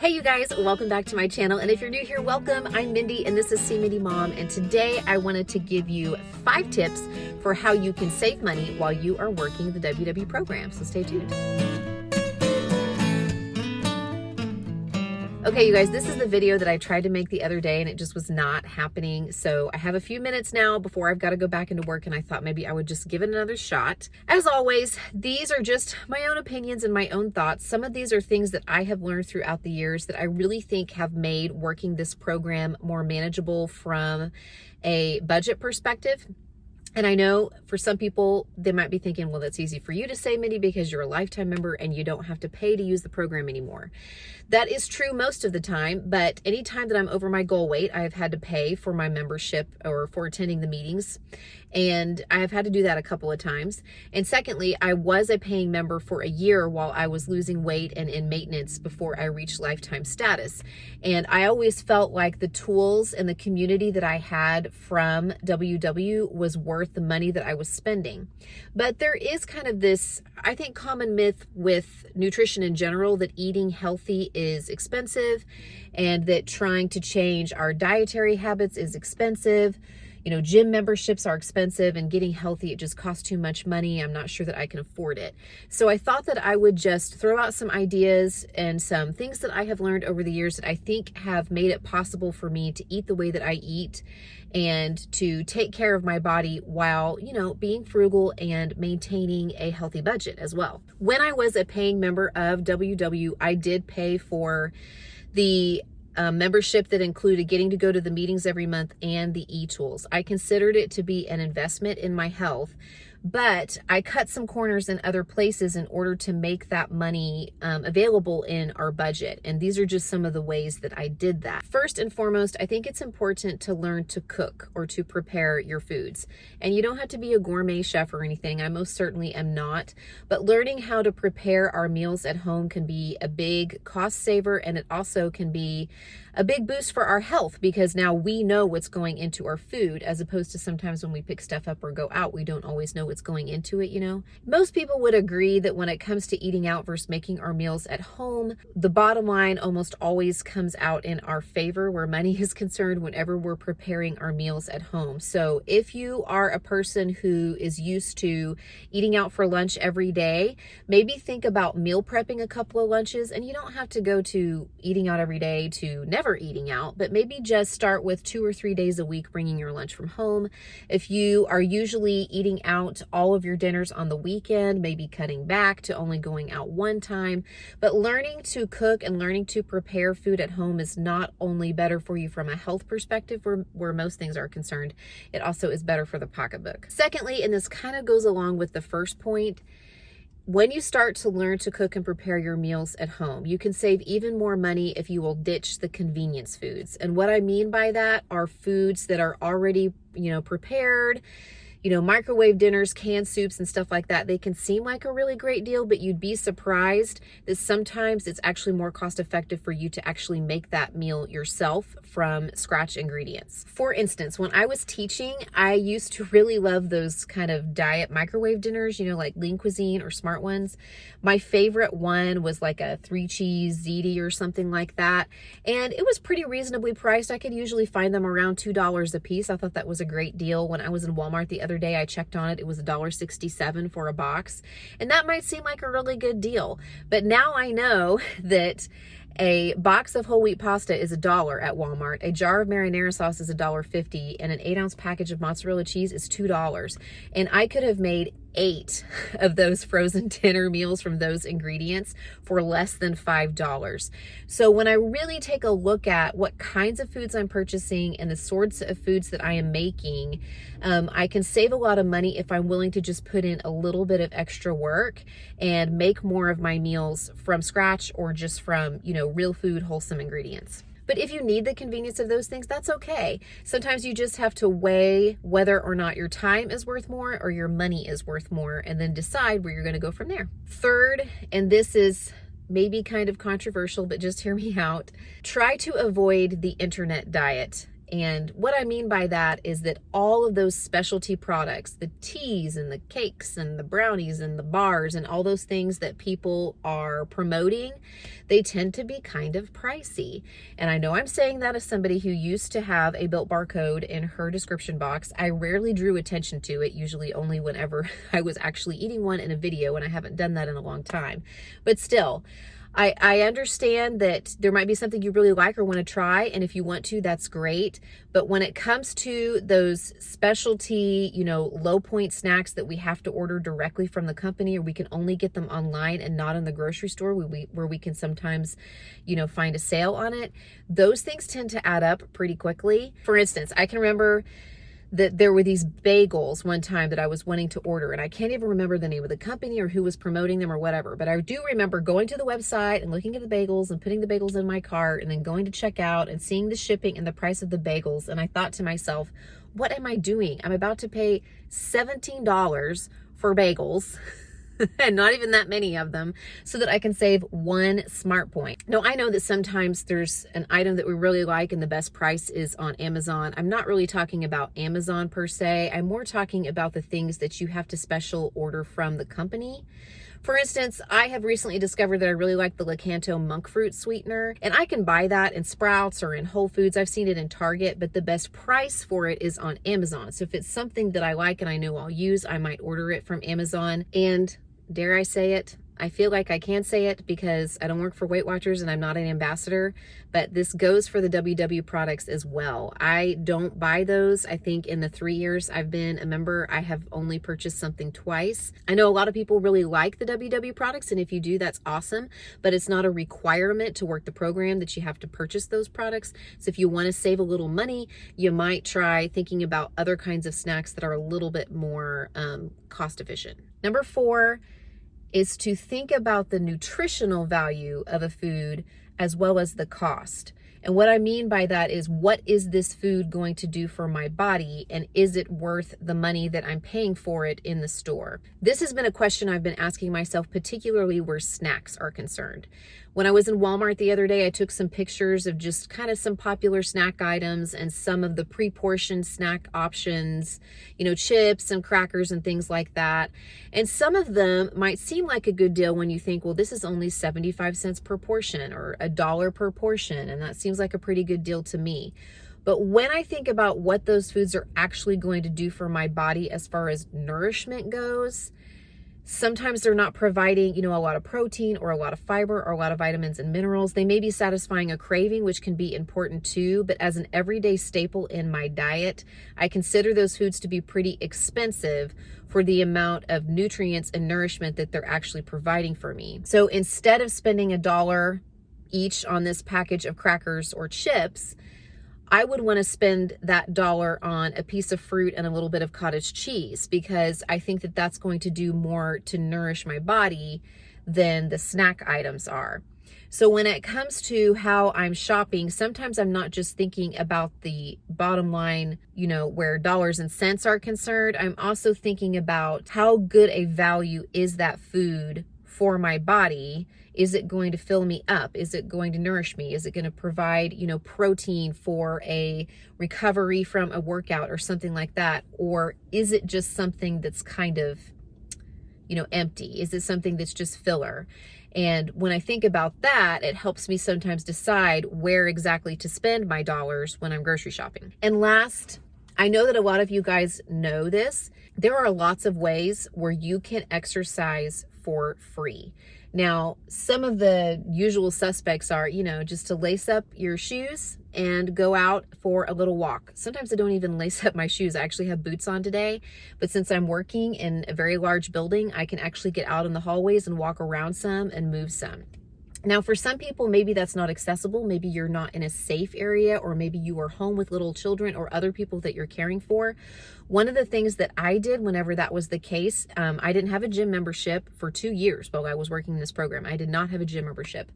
Hey you guys, welcome back to my channel, and if you're new here, welcome. I'm Mindy and this is See Mindy Mom, and today I wanted to give you 5 tips for how you can save money while you are working the WW program, so stay tuned. Okay, you guys, this is the video that I tried to make the other day and it just was not happening. So I have a few minutes now before I've got to go back into work, and I thought maybe I would just give it another shot. As always, these are just my own opinions and my own thoughts. Some of these are things that I have learned throughout the years that I really think have made working this program more manageable from a budget perspective. And I know for some people, they might be thinking, well, that's easy for you to say, Mindy, because you're a lifetime member and you don't have to pay to use the program anymore. That is true most of the time, but anytime that I'm over my goal weight, I have had to pay for my membership or for attending the meetings. And I have had to do that a couple of times. And secondly, I was a paying member for a year while I was losing weight and in maintenance before I reached lifetime status. And I always felt like the tools and the community that I had from WW was worth the money that I was spending. But there is kind of this, I think, common myth with nutrition in general that eating healthy is expensive and that trying to change our dietary habits is expensive. You know, gym memberships are expensive and getting healthy, it just costs too much money. I'm not sure that I can afford it. So I thought that I would just throw out some ideas and some things that I have learned over the years that I think have made it possible for me to eat the way that I eat and to take care of my body while, you know, being frugal and maintaining a healthy budget as well. When I was a paying member of WW, I did pay for the membership that included getting to go to the meetings every month and the e-tools. I considered it to be an investment in my health, but I cut some corners in other places in order to make that money available in our budget. And these are just some of the ways that I did that. First and foremost, I think it's important to learn to cook or to prepare your foods. And you don't have to be a gourmet chef or anything. I most certainly am not. But learning how to prepare our meals at home can be a big cost saver, and it also can be a big boost for our health because now we know what's going into our food, as opposed to sometimes when we pick stuff up or go out, we don't always know what's going into it, you know? Most people would agree that when it comes to eating out versus making our meals at home, the bottom line almost always comes out in our favor where money is concerned whenever we're preparing our meals at home. So if you are a person who is used to eating out for lunch every day, maybe think about meal prepping a couple of lunches, and you don't have to go to eating out every day to never eating out, but maybe just start with 2 or 3 days a week bringing your lunch from home. If you are usually eating out all of your dinners on the weekend, maybe cutting back to only going out one time. But learning to cook and learning to prepare food at home is not only better for you from a health perspective where most things are concerned, it also is better for the pocketbook. Secondly, and this kind of goes along with the first point, when you start to learn to cook and prepare your meals at home, you can save even more money if you will ditch the convenience foods. And what I mean by that are foods that are already, prepared, microwave dinners, canned soups and stuff like that. They can seem like a really great deal, but you'd be surprised that sometimes it's actually more cost effective for you to actually make that meal yourself from scratch ingredients. For instance, when I was teaching, I used to really love those kind of diet microwave dinners, like Lean Cuisine or Smart Ones. My favorite one was like a 3-cheese ziti or something like that. And it was pretty reasonably priced. I could usually find them around $2 a piece. I thought that was a great deal. When I was in Walmart the other day, I checked on it. It was $1.67 for a box. And that might seem like a really good deal. But now I know that a box of whole wheat pasta is $1 at Walmart. A jar of marinara sauce is $1.50, and an 8-ounce package of mozzarella cheese is $2. And I could have made 8 of those frozen dinner meals from those ingredients for less than $5. So when I really take a look at what kinds of foods I'm purchasing and the sorts of foods that I am making, I can save a lot of money if I'm willing to just put in a little bit of extra work and make more of my meals from scratch or just from, real food, wholesome ingredients. But if you need the convenience of those things, that's okay. Sometimes you just have to weigh whether or not your time is worth more or your money is worth more, and then decide where you're going to go from there. Third, and this is maybe kind of controversial, but just hear me out, try to avoid the internet diet. And what I mean by that is that all of those specialty products, the teas and the cakes and the brownies and the bars and all those things that people are promoting, they tend to be kind of pricey. And I know I'm saying that as somebody who used to have a Built Bar code in her description box. I rarely drew attention to it, usually only whenever I was actually eating one in a video, and I haven't done that in a long time. But still, I understand that there might be something you really like or want to try, and if you want to, that's great. But when it comes to those specialty, low point snacks that we have to order directly from the company, or we can only get them online and not in the grocery store where we can sometimes, find a sale on it, those things tend to add up pretty quickly. For instance, I can remember that there were these bagels one time that I was wanting to order, and I can't even remember the name of the company or who was promoting them or whatever, but I do remember going to the website and looking at the bagels and putting the bagels in my cart and then going to check out and seeing the shipping and the price of the bagels, and I thought to myself, what am I doing? I'm about to pay $17 for bagels and not even that many of them, so that I can save one smart point. Now, I know that sometimes there's an item that we really like and the best price is on Amazon. I'm not really talking about Amazon per se. I'm more talking about the things that you have to special order from the company. For instance, I have recently discovered that I really like the Lakanto monk fruit sweetener, and I can buy that in Sprouts or in Whole Foods. I've seen it in Target, but the best price for it is on Amazon. So if it's something that I like and I know I'll use, I might order it from Amazon. And dare I say it, I feel like I can say it because I don't work for Weight Watchers and I'm not an ambassador, but this goes for the WW products as well. I don't buy those. I think in the 3 years I've been a member, I have only purchased something twice. I know a lot of people really like the WW products, and if you do, that's awesome, but it's not a requirement to work the program that you have to purchase those products. So if you want to save a little money, you might try thinking about other kinds of snacks that are a little bit more cost efficient. Number 4 is to think about the nutritional value of a food as well as the cost. And what I mean by that is, what is this food going to do for my body, and is it worth the money that I'm paying for it in the store? This has been a question I've been asking myself, particularly where snacks are concerned. When I was in Walmart the other day, I took some pictures of just kind of some popular snack items and some of the pre-portioned snack options, chips and crackers and things like that. And some of them might seem like a good deal when you think, well, this is only 75 cents per portion or $1 per portion, and that seems like a pretty good deal to me. But when I think about what those foods are actually going to do for my body as far as nourishment goes, sometimes they're not providing, a lot of protein or a lot of fiber or a lot of vitamins and minerals. They may be satisfying a craving, which can be important too, but as an everyday staple in my diet, I consider those foods to be pretty expensive for the amount of nutrients and nourishment that they're actually providing for me. So instead of spending $1 each on this package of crackers or chips, I would want to spend that $1 on a piece of fruit and a little bit of cottage cheese, because I think that that's going to do more to nourish my body than the snack items are. So when it comes to how I'm shopping, sometimes I'm not just thinking about the bottom line, where dollars and cents are concerned. I'm also thinking about how good a value is that food for my body. Is it going to fill me up? Is it going to nourish me? Is it going to provide, protein for a recovery from a workout or something like that? Or is it just something that's kind of, empty? Is it something that's just filler? And when I think about that, it helps me sometimes decide where exactly to spend my dollars when I'm grocery shopping. And last, I know that a lot of you guys know this. There are lots of ways where you can exercise for free. Now, some of the usual suspects are, just to lace up your shoes and go out for a little walk. Sometimes I don't even lace up my shoes. I actually have boots on today, but since I'm working in a very large building, I can actually get out in the hallways and walk around some and move some. Now, for some people, maybe that's not accessible. Maybe you're not in a safe area, or maybe you are home with little children or other people that you're caring for. One of the things that I did whenever that was the case, I didn't have a gym membership for 2 years while I was working in this program. I did not have a gym membership.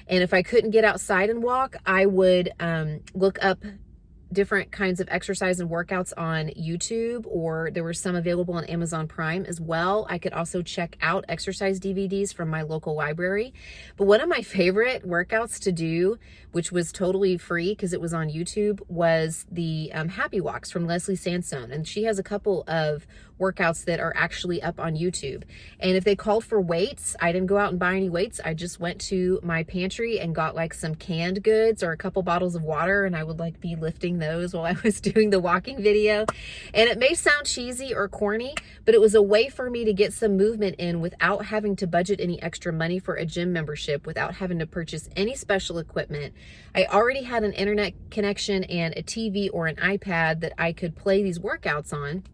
And if I couldn't get outside and walk, I would look up different kinds of exercise and workouts on YouTube, or there were some available on Amazon Prime as well. I could also check out exercise DVDs from my local library. But one of my favorite workouts to do, which was totally free because it was on YouTube, was the Happy Walks from Leslie Sansone. And she has a couple of workouts that are actually up on YouTube. And if they called for weights, I didn't go out and buy any weights. I just went to my pantry and got like some canned goods or a couple bottles of water, and I would like be lifting those while I was doing the walking video. And it may sound cheesy or corny, but it was a way for me to get some movement in without having to budget any extra money for a gym membership, without having to purchase any special equipment. I already had an internet connection and a TV or an iPad that I could play these workouts on.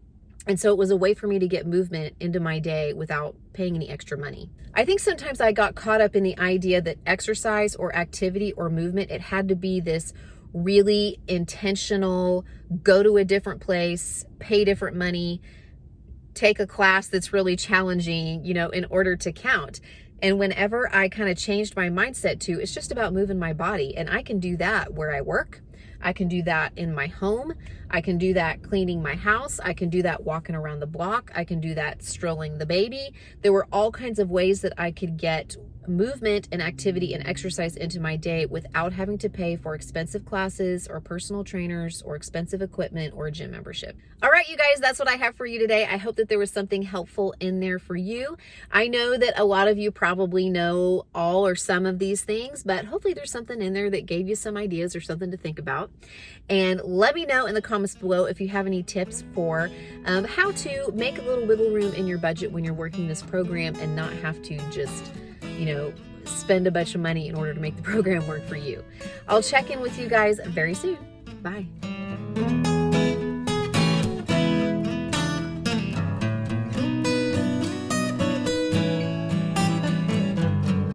And so it was a way for me to get movement into my day without paying any extra money. I think sometimes I got caught up in the idea that exercise or activity or movement, it had to be this really intentional, go to a different place, pay different money, take a class that's really challenging, in order to count. And whenever I kind of changed my mindset to, it's just about moving my body, and I can do that where I work. I can do that in my home. I can do that cleaning my house. I can do that walking around the block. I can do that strolling the baby. There were all kinds of ways that I could get movement and activity and exercise into my day without having to pay for expensive classes or personal trainers or expensive equipment or a gym membership. All right, you guys, that's what I have for you today. I hope that there was something helpful in there for you. I know that a lot of you probably know all or some of these things, but hopefully there's something in there that gave you some ideas or something to think about. And let me know in the comments below if you have any tips for how to make a little wiggle room in your budget when you're working this program and not have to just spend a bunch of money in order to make the program work for you. I'll check in with you guys very soon. Bye.